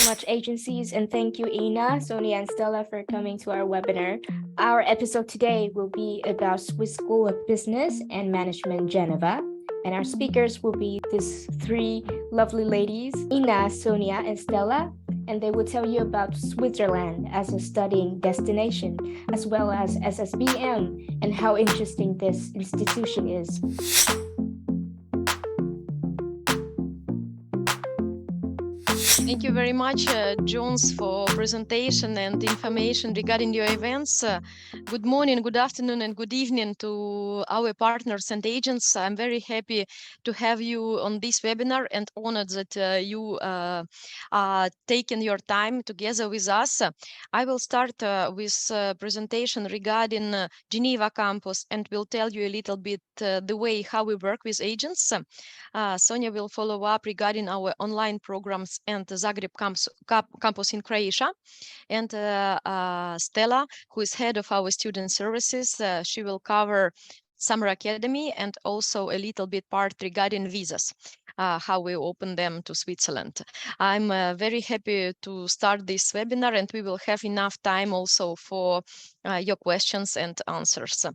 much, agencies, and thank you, Ina, Sonia, and Stella for coming to our webinar. Our episode today will be about Swiss School of Business and Management, Geneva. And our speakers will be these three lovely ladies, Ina, Sonia, and Stella. And they will tell you about Switzerland as a studying destination, as well as SBM and how interesting this institution is. Thank you very much, Jones, for presentation and information regarding your events. Good morning, good afternoon, and good evening to our partners and agents. I'm very happy to have you on this webinar and honored that you are taking your time together with us. I will start with a presentation regarding Geneva campus and will tell you a little bit the way how we work with agents. Sonia will follow up regarding our online programs and the Zagreb campus in Croatia. And Stella, who is head of our student services, she will cover Summer Academy and also a little bit part regarding visas, how we open them to Switzerland. I'm very happy to start this webinar, and we will have enough time also for your questions and answers.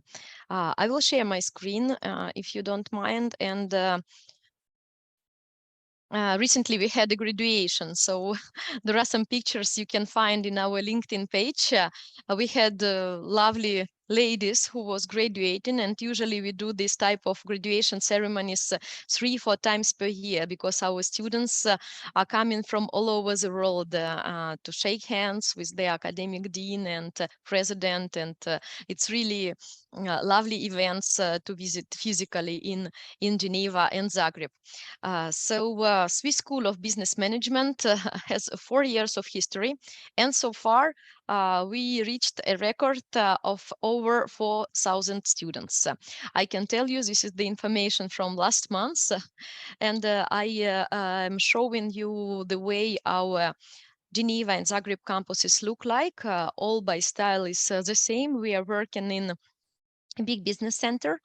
I will share my screen if you don't mind. And recently we had a graduation, so there are some pictures you can find in our LinkedIn page. We had lovely ladies who was graduating, and usually we do this type of graduation ceremonies 3-4 times per year, because our students are coming from all over the world to shake hands with the academic dean and president, and it's really lovely events to visit physically in Geneva and Zagreb. Swiss School of Business Management has 4 years of history, and so far we reached a record of over 4,000 students. I can tell you this is the information from last month, and I am showing you the way our Geneva and Zagreb campuses look like. All by style is the same. We are working in a big business center,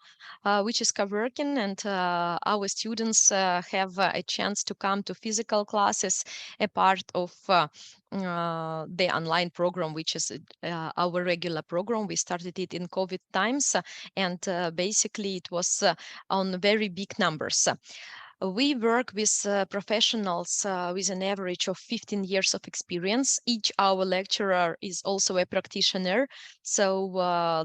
which is co-working, and our students have a chance to come to physical classes, a part of the online program, which is our regular program. We started it in COVID times, and basically it was on very big numbers. We work with professionals with an average of 15 years of experience. Each our lecturer is also a practitioner. So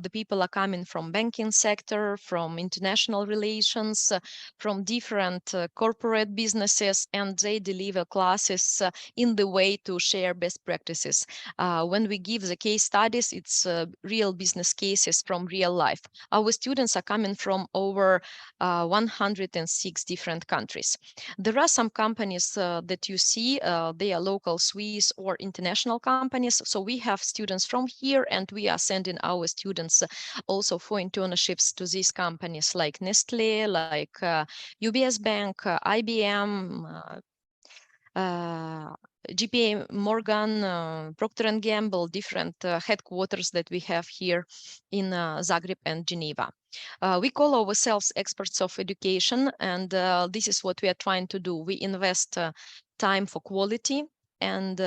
the people are coming from banking sector, from international relations, from different corporate businesses, and they deliver classes in the way to share best practices. When we give the case studies, it's real business cases from real life. Our students are coming from over 106 different countries. There are some companies that you see, they are local Swiss or international companies. So we have students from here, and we are sending our students also for internships to these companies like Nestle, like UBS Bank, IBM, JP Morgan, Procter & Gamble, different headquarters that we have here in Zagreb and Geneva. We call ourselves experts of education, and this is what we are trying to do. We invest time for quality, and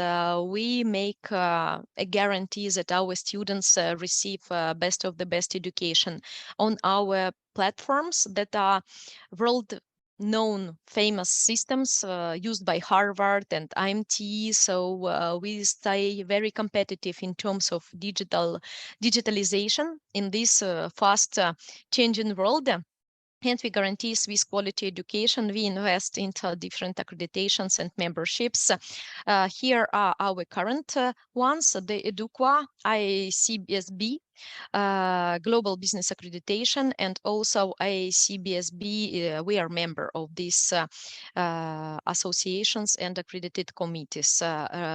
we make a guarantee that our students receive best of the best education on our platforms that are world known famous systems used by Harvard and IMT. So we stay very competitive in terms of digitalization in this fast changing world. And we guarantee Swiss quality education. We invest into different accreditations and memberships. Here are our current ones: the EDUQUA, ICBSB, Global Business Accreditation, and also ICBSB. We are member of these associations and accredited committees.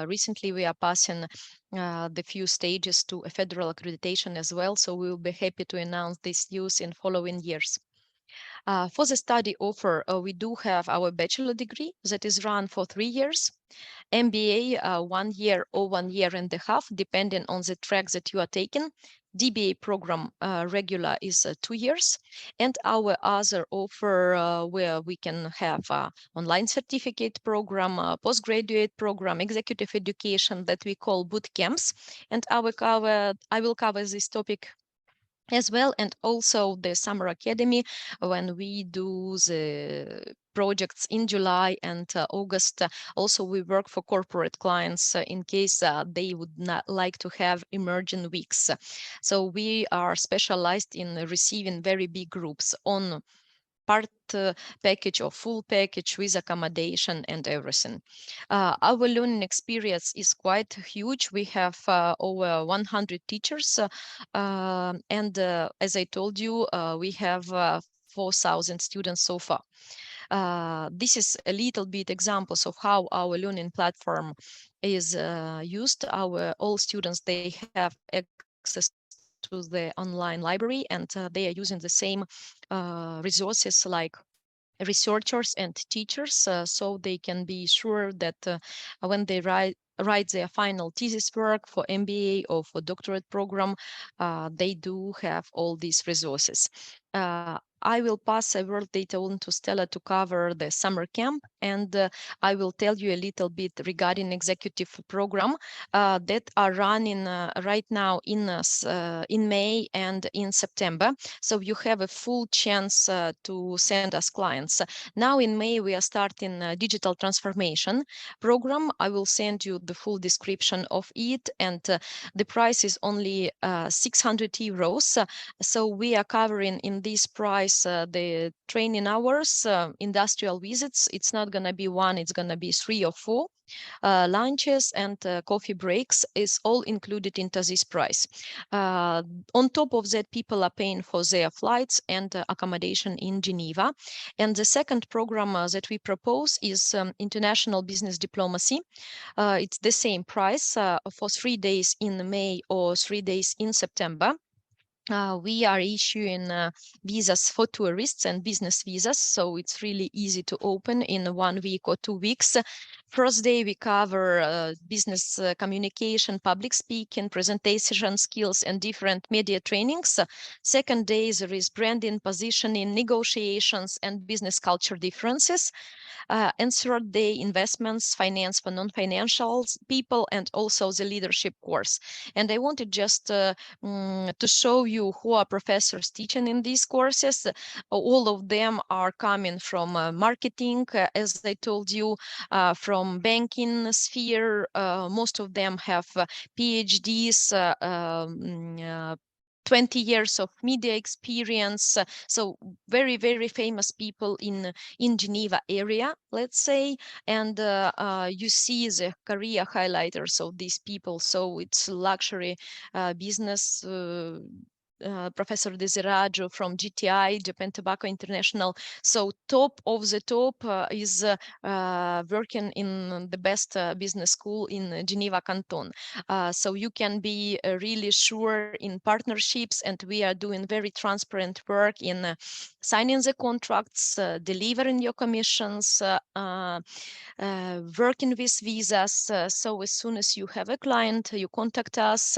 Recently, we are passing the few stages to a federal accreditation as well. So we will be happy to announce this news in following years. For the study offer, we do have our bachelor degree that is run for 3 years, MBA 1 year or 1.5 years, depending on the track that you are taking, DBA program regular is 2 years, and our other offer where we can have online certificate program, postgraduate program, executive education that we call boot camps. And I will cover this topic as well, and also the summer academy when we do the projects in July and August. Also, we work for corporate clients in case they would not like to have emerging weeks. So we are specialized in receiving very big groups on part package or full package with accommodation and everything. Our learning experience is quite huge. We have over 100 teachers, and as I told you, we have 4,000 students so far. This is a little bit examples of how our learning platform is used. Our all students, they have access to the online library, and they are using the same resources like researchers and teachers, so they can be sure that when they write their final thesis work for MBA or for doctorate program, they do have all these resources. I will pass a word later on to Stella to cover the summer camp, and I will tell you a little bit regarding executive program that are running right now in May and in September. So you have a full chance to send us clients. Now in May, we are starting a digital transformation program. I will send you the full description of it, and the price is only 600 euros. So we are covering in this price the training hours, industrial visits. It's not going to be one, it's going to be 3 or 4. Lunches and coffee breaks is all included into this price. On top of that, people are paying for their flights and accommodation in Geneva. And the second program that we propose is international business diplomacy. It's the same price for 3 days in May or 3 days in September. We are issuing visas for tourists and business visas, so it's really easy to open in 1 week or 2 weeks. First day, we cover business communication, public speaking, presentation skills, and different media trainings. Second day, there is branding, positioning, negotiations, and business culture differences. And third day, investments, finance for non-financials people, and also the leadership course. And I wanted just to show you who are professors teaching in these courses. All of them are coming from marketing, as I told you, from banking sphere. Most of them have PhDs, 20 years of media experience. So very, very famous people in Geneva area, let's say. And you see the career highlighters of these people. So it's luxury business. Professor Desiraggio from GTI, Japan Tobacco International. So top of the top is working in the best business school in Geneva Canton. So you can be really sure in partnerships, and we are doing very transparent work in signing the contracts, delivering your commissions, working with visas. So as soon as you have a client, you contact us.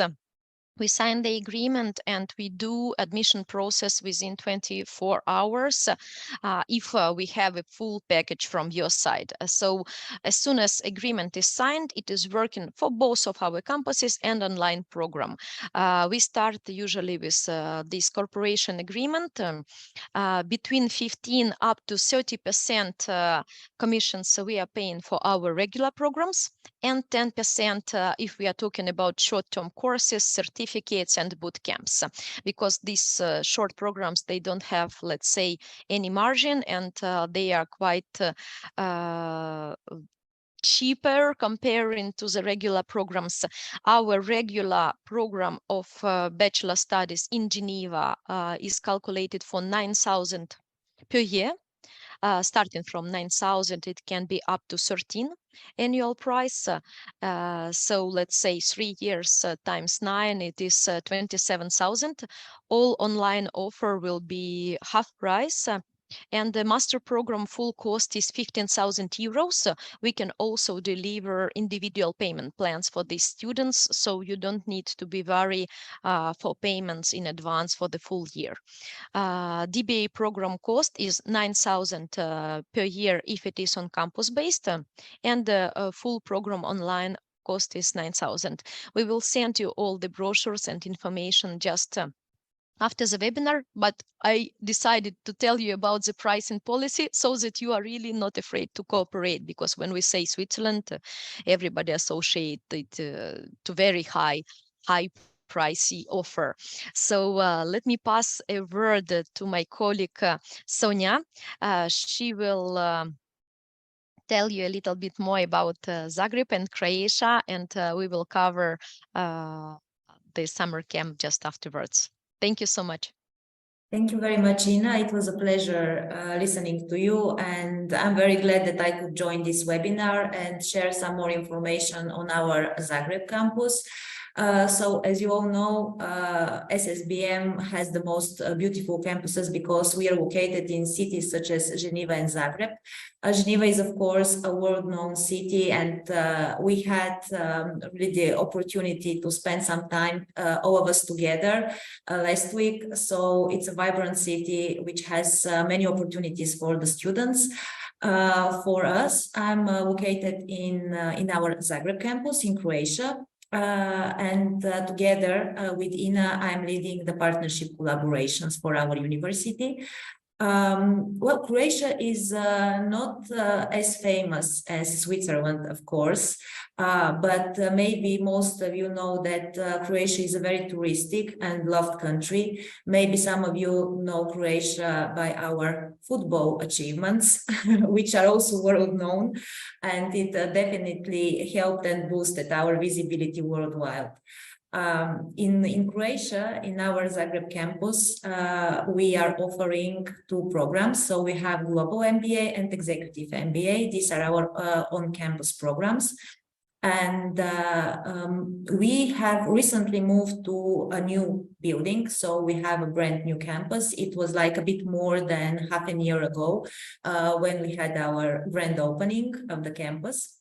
We sign the agreement and we do admission process within 24 hours if we have a full package from your side. So as soon as agreement is signed, it is working for both of our campuses and online program. We start usually with this corporation agreement, between 15 up to 30% commissions we are paying for our regular programs, and 10% if we are talking about short-term courses, certificates, and boot camps, because these short programs, they don't have, let's say, any margin, and they are quite cheaper comparing to the regular programs. Our regular program of bachelor studies in Geneva is calculated for 9,000 per year. Starting from 9,000, it can be up to 13 annual price. So let's say 3 years times 9, it is 27,000. All online offer will be half price. And the master program full cost is 15,000 euros. We can also deliver individual payment plans for these students, so you don't need to be worried for payments in advance for the full year. DBA program cost is 9,000 per year if it is on campus based, and the full program online cost is 9,000. We will send you all the brochures and information just after the webinar, but I decided to tell you about the pricing policy so that you are really not afraid to cooperate, because when we say Switzerland, everybody associates it to very high pricey offer. So let me pass a word to my colleague Sonia. She will tell you a little bit more about Zagreb and Croatia, and we will cover the summer camp just afterwards. Thank you so much. Thank you very much, Ina. It was a pleasure listening to you, and I'm very glad that I could join this webinar and share some more information on our Zagreb campus. So as you all know, SSBM has the most beautiful campuses because we are located in cities such as Geneva and Zagreb. Geneva is, of course, a world-known city, and we had really the opportunity to spend some time, all of us together last week. So it's a vibrant city which has many opportunities for the students. For us, I'm located in our Zagreb campus in Croatia. And together with Ina, I'm leading the partnership collaborations for our university. Well, Croatia is not as famous as Switzerland, of course, but maybe most of you know that Croatia is a very touristic and loved country. Maybe some of you know Croatia by our football achievements, which are also world known, and it definitely helped and boosted our visibility worldwide. In Croatia, in our Zagreb campus, we are offering two programs. So we have Global MBA and Executive MBA. These are our on-campus programs. And we have recently moved to a new building. So we have a brand new campus. It was like a bit more than half a year ago when we had our grand opening of the campus.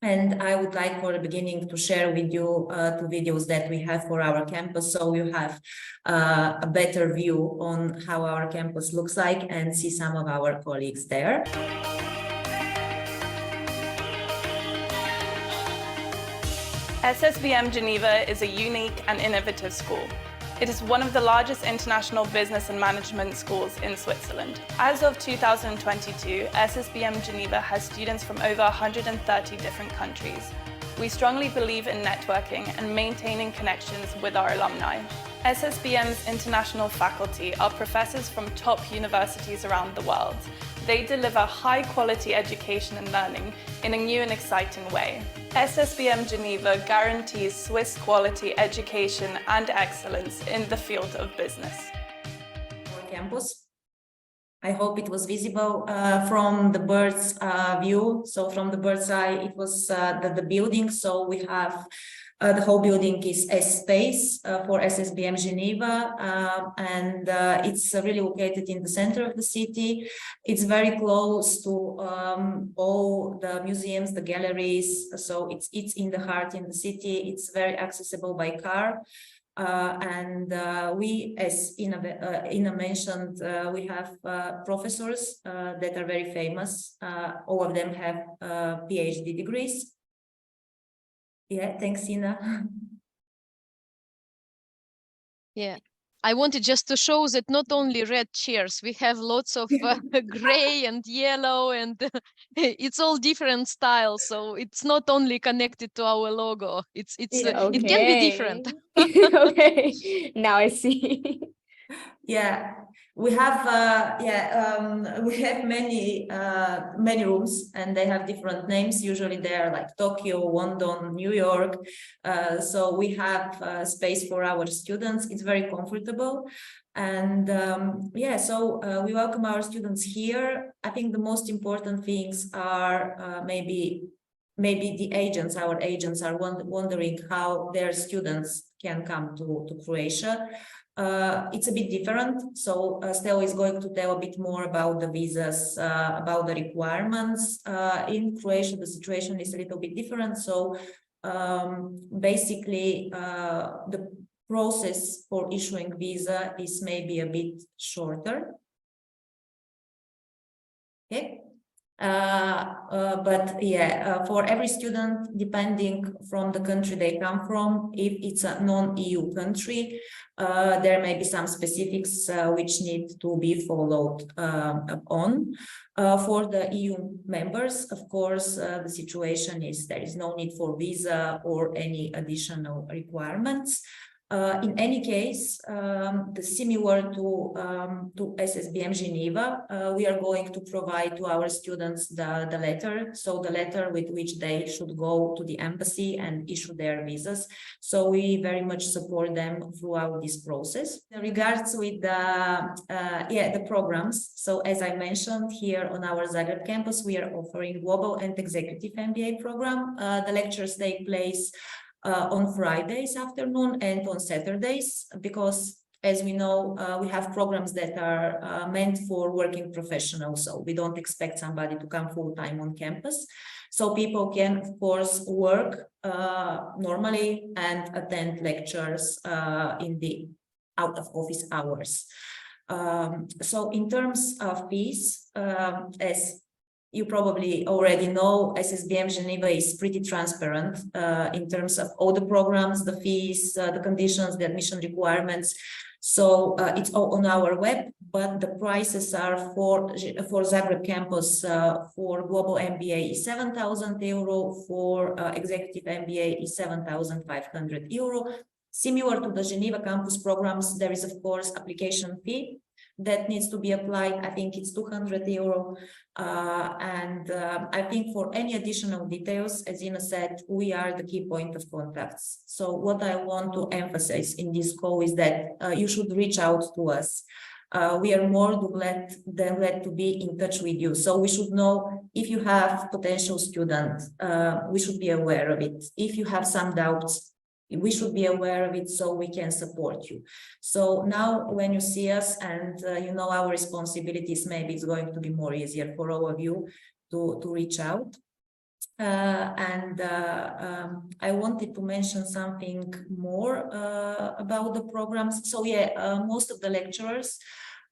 And I would like for the beginning to share with you two videos that we have for our campus, so you have a better view on how our campus looks like and see some of our colleagues there. SSBM Geneva is a unique and innovative school. It is one of the largest international business and management schools in Switzerland. As of 2022, SSBM Geneva has students from over 130 different countries. We strongly believe in networking and maintaining connections with our alumni. SSBM's international faculty are professors from top universities around the world. They deliver high-quality education and learning in a new and exciting way. SSBM Geneva guarantees Swiss quality education and excellence in the field of business. Our campus. I hope it was visible from the bird's view. So from the bird's eye, it was the building. So we have the whole building is a space for SSBM Geneva, and it's really located in the center of the city. It's very close to all the museums, the galleries. So it's in the heart in the city. It's very accessible by car. And we, as Ina mentioned, we have professors that are very famous. All of them have PhD degrees. Yeah, thanks, Ina. Yeah, I wanted just to show that not only red chairs, we have lots of gray and yellow, and it's all different styles. So it's not only connected to our logo. Yeah, okay. It can be different. Okay, now I see. Yeah, we have we have many rooms, and they have different names. Usually they are like Tokyo, London, New York. So we have space for our students. It's very comfortable. And yeah, so we welcome our students here. I think the most important things are maybe the agents, our agents are wondering how their students can come to Croatia. It's a bit different. So Stella is going to tell a bit more about the visas, about the requirements. In Croatia, the situation is a little bit different. So basically, the process for issuing visa is maybe a bit shorter. Okay. But yeah, for every student, depending from the country they come from, if it's a non-EU country, there may be some specifics which need to be followed on. For the EU members, of course, the situation is there is no need for visa or any additional requirements. In any case, similar to SSBM Geneva, we are going to provide to our students the letter, so the letter with which they should go to the embassy and issue their visas. So we very much support them throughout this process. In regards with the programs, so as I mentioned here on our Zagreb campus, we are offering global and executive MBA program. The lectures take place on Fridays afternoon and on Saturdays, because as we know, we have programs that are meant for working professionals. So we don't expect somebody to come full-time on campus. So people can, of course, work normally and attend lectures in the out-of-office hours. So in terms of fees, as you probably already know, SSBM Geneva is pretty transparent in terms of all the programs, the fees, the conditions, the admission requirements. So it's all on our web, but the prices are for Zagreb campus for global MBA is 7,000 euro, for executive MBA is 7,500 euro. Similar to the Geneva campus programs, there is of course application fee that needs to be applied. I think it's 200 euro. I think for any additional details, as Ina said, we are the key point of contacts. So what I want to emphasize in this call is that you should reach out to us. We are more than glad to be in touch with you. So we should know if you have potential students, we should be aware of it. If you have some doubts, we should be aware of it so we can support you. So now when you see us and you know our responsibilities, maybe it's going to be more easier for all of you to reach out. I wanted to mention something more about the programs. So yeah, most of the lecturers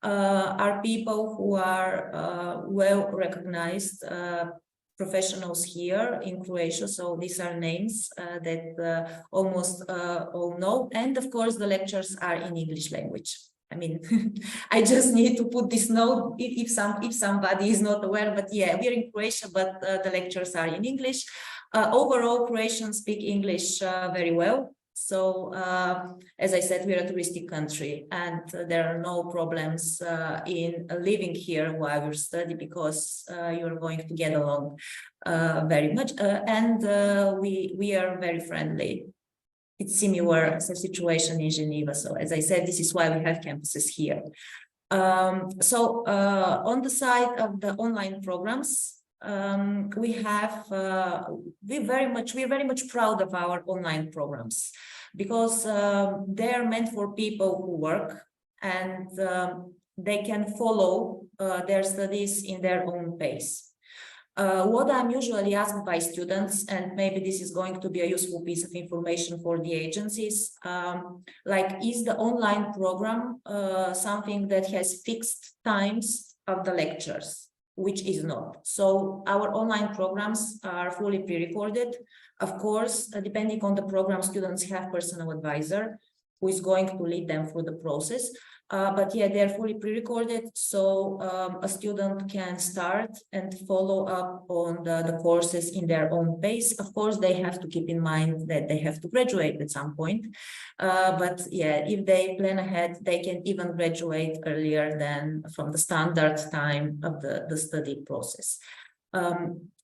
are people who are well recognized professionals here in Croatia. So these are names that almost all know. And of course, the lectures are in English language. I mean, I just need to put this note if somebody is not aware, but yeah, we're in Croatia, but the lectures are in English. Overall, Croatians speak English very well. So, as I said, we're a touristic country and there are no problems in living here while you study, because you're going to get along very much. We are very friendly. It's similar situation in Geneva. So, as I said, this is why we have campuses here. On the side of the online programs, we're very much proud of our online programs, because they're meant for people who work and they can follow their studies in their own pace. What I'm usually asked by students, and maybe this is going to be a useful piece of information for the agencies, like, is the online program something that has fixed times of the lectures? Which is not. So our online programs are fully pre-recorded. Of course, depending on the program, students have personal advisor who is going to lead them through the process. But yeah, they're fully pre-recorded, so a student can start and follow up on the courses in their own pace. Of course, they have to keep in mind that they have to graduate at some point. But yeah, if they plan ahead, they can even graduate earlier than from the standard time of the study process.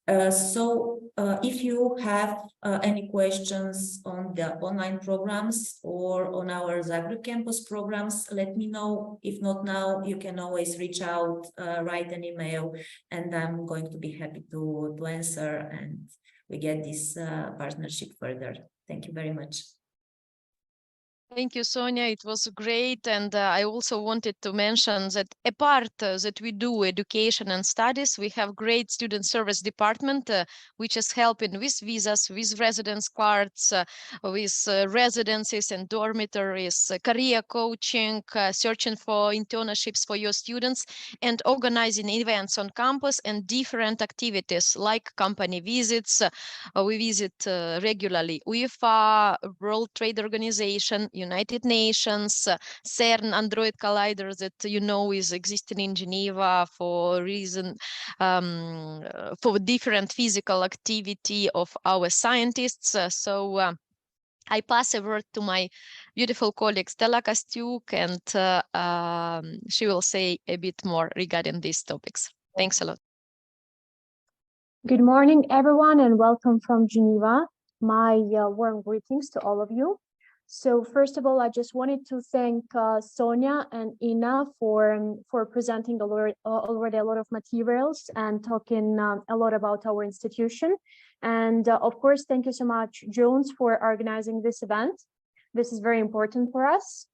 If you have any questions on the online programs or on our Zagreb campus programs, let me know. If not now, you can always reach out, write an email, and I'm going to be happy to answer and we get this partnership further. Thank you very much. Thank you, Sonia. It was great. And I also wanted to mention that apart that we do education and studies, we have great student service department, which is helping with visas, with residence cards, with residences and dormitories, career coaching, searching for internships for your students, and organizing events on campus and different activities like company visits. We visit regularly UEFA, World Trade Organization, United Nations, CERN Android Collider that you know is existing in Geneva for reason for different physical activity of our scientists. I pass a word to my beautiful colleague Stella Kostyuk, and she will say a bit more regarding these topics. Thanks a lot. Good morning, everyone, and welcome from Geneva. My warm greetings to all of you. So first of all, I just wanted to thank Sonia and Ina for presenting already a lot of materials and talking a lot about our institution. And of course, thank you so much, Jones, for organizing this event. This is very important for us.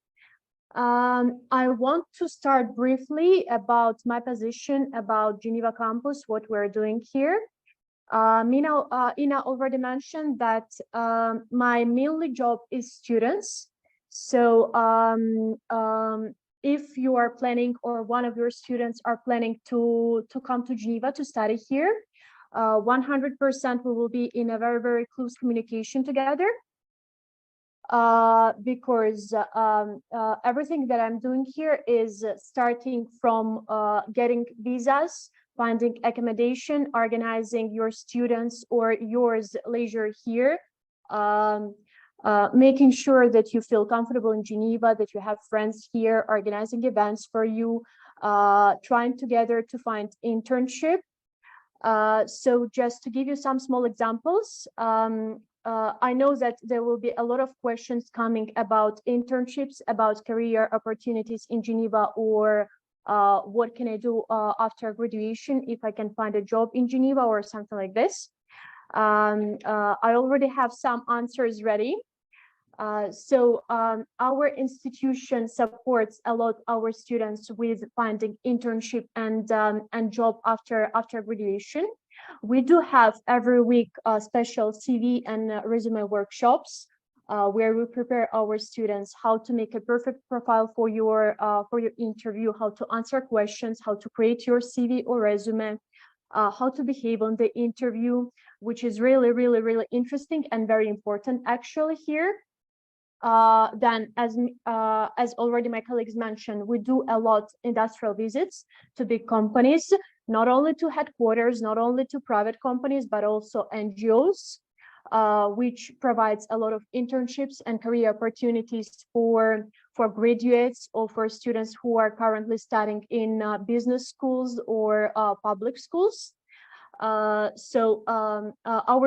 I want to start briefly about my position about Geneva campus, what we're doing here. Ina already mentioned that my mainly job is students. So if you are planning or one of your students are planning to come to Geneva to study here, 100% we will be in a very, very close communication together. Because everything that I'm doing here is starting from getting visas, finding accommodation, organizing your students or yours leisure here, making sure that you feel comfortable in Geneva, that you have friends here, organizing events for you, trying together to find internship. So just to give you some small examples, I know that there will be a lot of questions coming about internships, about career opportunities in Geneva, or what can I do after graduation if I can find a job in Geneva or something like this. I already have some answers ready. Our institution supports a lot our students with finding internship and job after graduation. We do have every week special CV and resume workshops where we prepare our students how to make a perfect profile for your interview, how to answer questions, how to create your CV or resume, how to behave on the interview, which is really, really, really interesting and very important actually here. Then, as already my colleagues mentioned, we do a lot industrial visits to big companies, not only to headquarters, not only to private companies, but also NGOs, which provides a lot of internships and career opportunities for graduates or for students who are currently studying in business schools or public schools. Our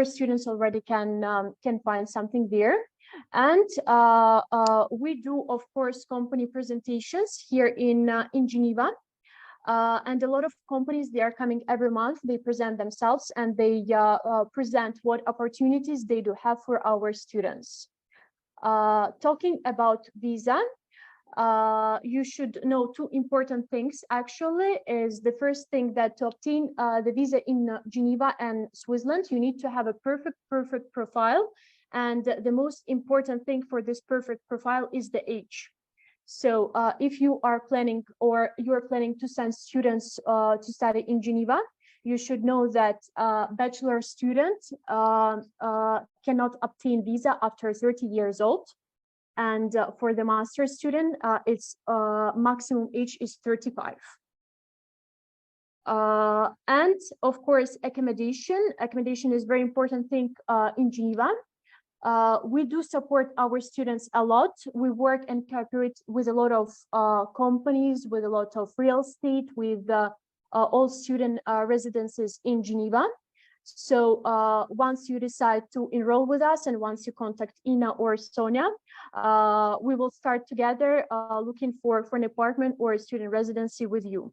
students already can find something there. And we do, of course, company presentations here in Geneva. And a lot of companies, they are coming every month. They present themselves and they present what opportunities they do have for our students. Talking about visa, you should know two important things actually. Is the first thing that to obtain the visa in Geneva and Switzerland, you need to have a perfect profile. And the most important thing for this perfect profile is the age. So if you are planning or you're planning to send students to study in Geneva, you should know that bachelor student cannot obtain visa after 30 years old. And for the master student, its maximum age is 35. And of course, accommodation. Accommodation is very important thing in Geneva. We do support our students a lot. We work and cooperate with a lot of companies, with a lot of real estate, with all student residences in Geneva. So once you decide to enroll with us and once you contact Ina or Sonia, we will start together looking for an apartment or a student residency with you.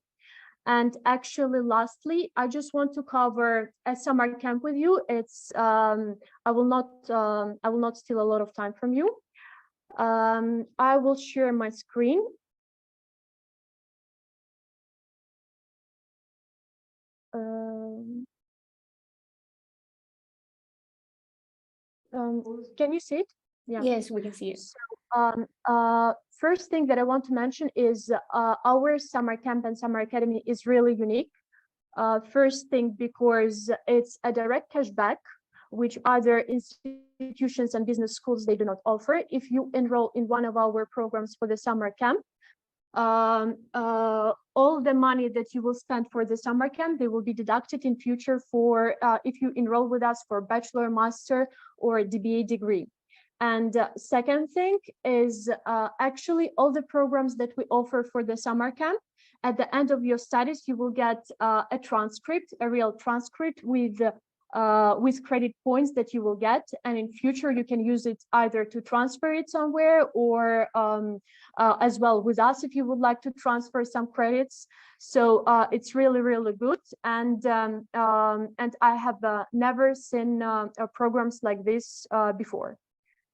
And actually, lastly, I just want to cover a summer camp with you. It's I will not steal a lot of time from you. I will share my screen. Can you see it? Yeah. Yes, we can see it. First thing that I want to mention is our summer camp and summer academy is really unique. First thing, because it's a direct cashback, which other institutions and business schools, they do not offer. If you enroll in one of our programs for the summer camp, all the money that you will spend for the summer camp, they will be deducted in future for if you enroll with us for bachelor, master, or DBA degree. And second thing is actually all the programs that we offer for the summer camp, at the end of your studies, you will get a transcript, a real transcript with credit points that you will get, and in future you can use it either to transfer it somewhere or as well with us if you would like to transfer some credits. So it's really, really good, and I have never seen programs like this before.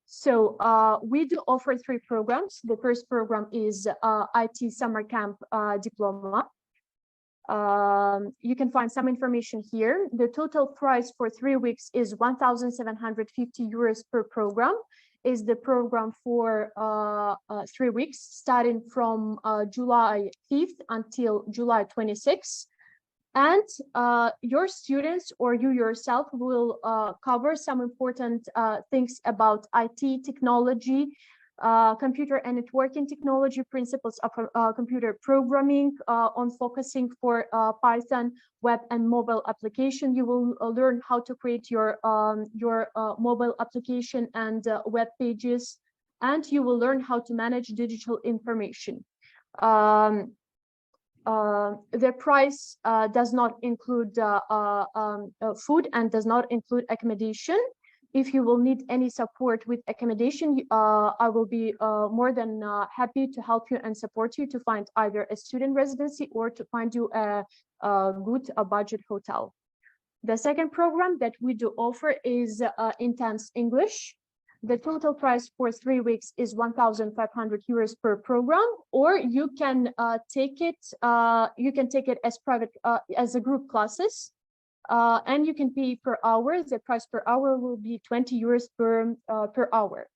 So we do offer 3 programs. The first program is IT Summer Camp Diploma. You can find some information here. The total price for 3 weeks is 1,750 euros per program. Is the program for 3 weeks, starting from July 5th until July 26th. And your students or you yourself will cover some important things about IT technology, computer and networking technology, principles of computer programming, on focusing for Python, web and mobile application. You will learn how to create your mobile application and web pages, and you will learn how to manage digital information. The price does not include food and does not include accommodation. If you will need any support with accommodation, I will be more than happy to help you and support you to find either a student residency or to find you a good budget hotel. The second program that we do offer is Intense English. The total price for 3 weeks is 1,500 euros per program, or you can take it. You can take it as private, as a group classes, and you can pay per hour. The price per hour will be 20 euros per hour.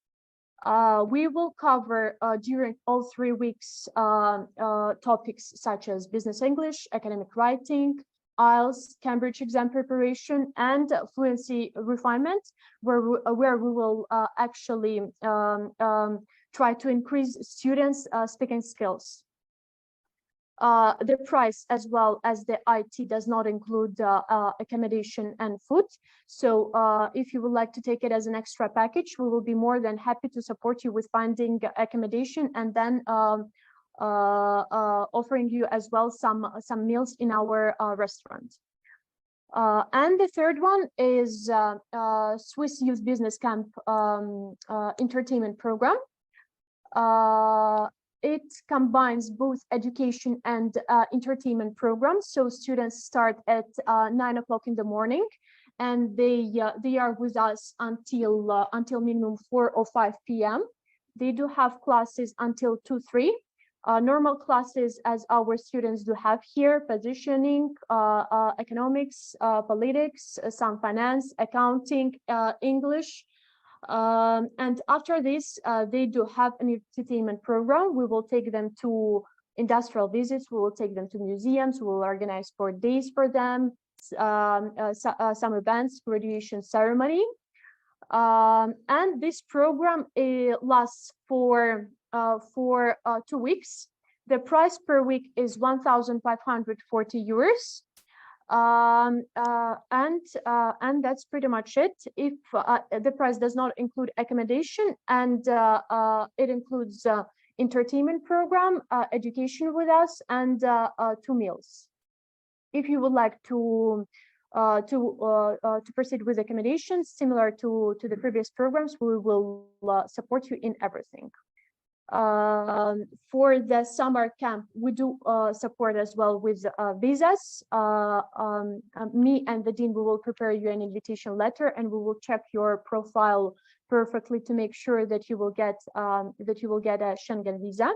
We will cover during all 3 weeks topics such as business English, academic writing, IELTS, Cambridge exam preparation, and fluency refinement, where we will actually try to increase students' speaking skills. The price, as well as the IT, does not include accommodation and food. So if you would like to take it as an extra package, we will be more than happy to support you with finding accommodation and then offering you as well some meals in our restaurant. And the third one is Swiss Youth Business Camp entertainment program. It combines both education and entertainment programs. So students start at 9 o'clock in the morning, and they are with us until minimum 4 or 5 p.m. They do have classes until 2-3. Normal classes, as our students do have here: positioning, economics, politics, some finance, accounting, English. And after this, they do have an entertainment program. We will take them to industrial visits. We will take them to museums. We will organize sport days for them, some events, graduation ceremony. And this program lasts for 2 weeks. The price per week is 1,540 euros. And that's pretty much it. If the price does not include accommodation, and it includes entertainment program, education with us, and 2 meals. If you would like to proceed with accommodation similar to the previous programs, we will support you in everything. For the summer camp, we do support as well with visas. Me and the dean, we will prepare you an invitation letter, and we will check your profile perfectly to make sure that you will get a Schengen visa.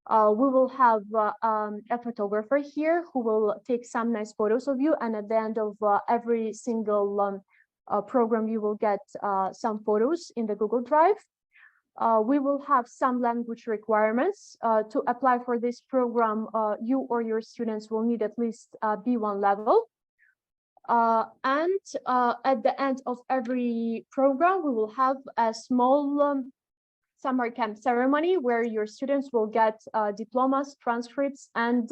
We will have a photographer here who will take some nice photos of you, and at the end of every single program, you will get some photos in the Google Drive. We will have some language requirements. To apply for this program, you or your students will need at least B1 level. And at the end of every program, we will have a small summer camp ceremony where your students will get diplomas, transcripts, and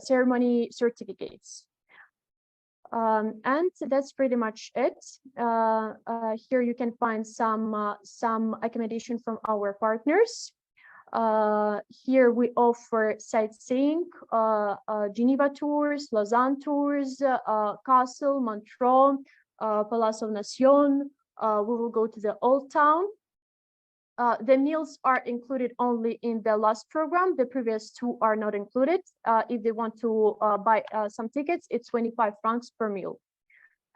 ceremony certificates. And that's pretty much it. Here you can find some accommodation from our partners. Here we offer sightseeing, Geneva tours, Lausanne tours, Castle, Montreux, Palace of Nation. We will go to the Old Town. The meals are included only in the last program. The previous two are not included. If they want to buy some tickets, it's 25 francs per meal.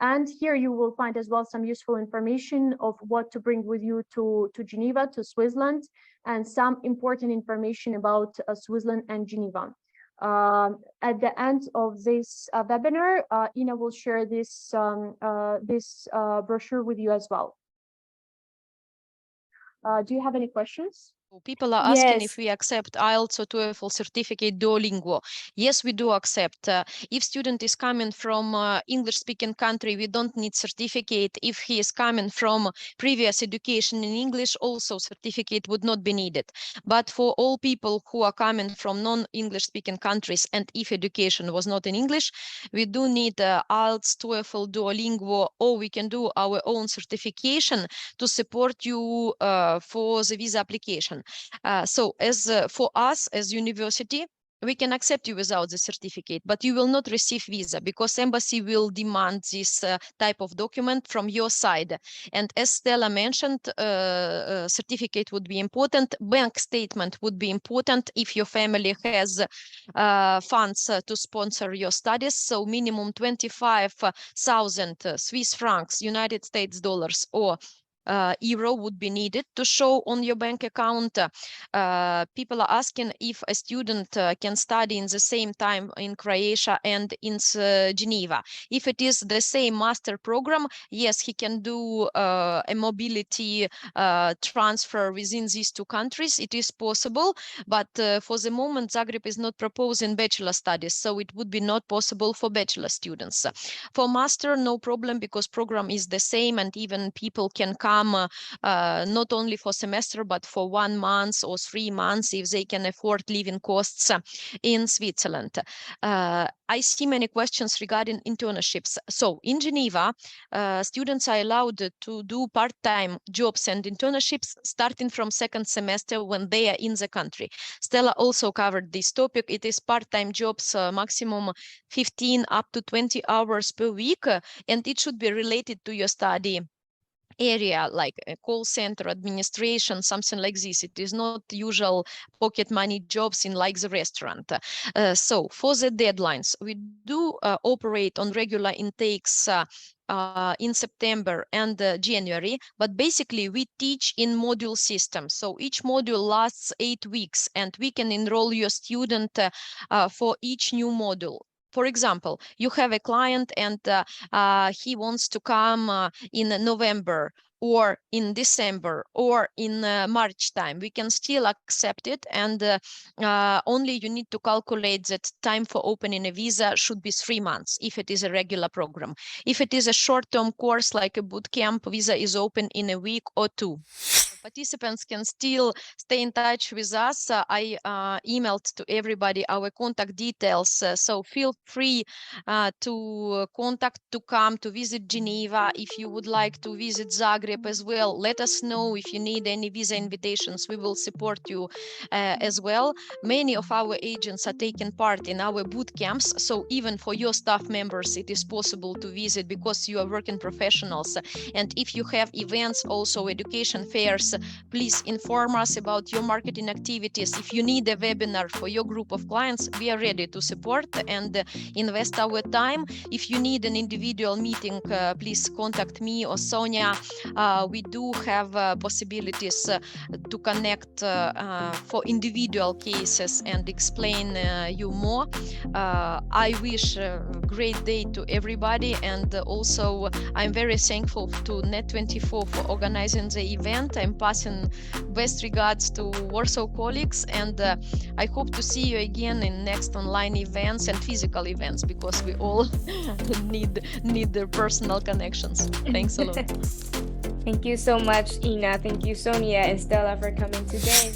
And here you will find as well some useful information of what to bring with you to Geneva, to Switzerland, and some important information about Switzerland and Geneva. At the end of this webinar, Ina will share this brochure with you as well. Do you have any questions? People are asking Yes. if we accept IELTS or TOEFL certificate Duolingo. Yes, we do accept. If student is coming from English-speaking country, we don't need certificate. If he is coming from previous education in English, also certificate would not be needed. But for all people who are coming from non-English speaking countries, and if education was not in English, we do need IELTS, TOEFL, Duolingo, or we can do our own certification to support you for the visa application. So as for us as university, we can accept you without the certificate, but you will not receive visa because embassy will demand this type of document from your side. And as Stella mentioned, certificate would be important. Bank statement would be important if your family has funds to sponsor your studies. So minimum 25,000 Swiss francs, United States dollars, or euro would be needed to show on your bank account. People are asking if a student can study in the same time in Croatia and in Geneva. If it is the same master program, yes, he can do a mobility transfer within these two countries. It is possible, but for the moment, Zagreb is not proposing bachelor studies, so it would be not possible for bachelor students. For master, no problem, because program is the same, and even people can come not only for semester, but for 1 month or 3 months if they can afford living costs in Switzerland. I see many questions regarding internships. So in Geneva, students are allowed to do part-time jobs and internships starting from 2nd semester when they are in the country. Stella also covered this topic. It is part-time jobs, maximum 15 up to 20 hours per week, and it should be related to your study area, like a call center, administration, something like this. It is not usual pocket money jobs in like the restaurant. So for the deadlines, we do operate on regular intakes in September and January, but basically we teach in module system. So each module lasts 8 weeks, and we can enroll your student for each new module. For example, you have a client and he wants to come in November or in December or in March time. We can still accept it, and only you need to calculate that time for opening a visa should be 3 months if it is a regular program. If it is a short-term course like a boot camp, visa is open in a week or 2. Participants can still stay in touch with us. I emailed to everybody our contact details, so feel free to contact, to come to visit Geneva. If you would like to visit Zagreb as well, let us know. If you need any visa invitations, we will support you as well. Many of our agents are taking part in our boot camps, so even for your staff members it is possible to visit because you are working professionals. And if you have events, also education fairs topics, please inform us about your marketing activities. If you need a webinar for your group of clients, we are ready to support and invest our time. If you need an individual meeting, please contact me or Sonia. We do have possibilities to connect for individual cases and explain you more. I wish a great day to everybody, and also I'm very thankful to Net24 for organizing the event. I'm passing best regards to Warsaw colleagues, and I hope to see you again in next online events and physical events, because we all need the personal connections. Thanks a lot. Thank you so much, Ina. Thank you, Sonia and Stella, for coming today.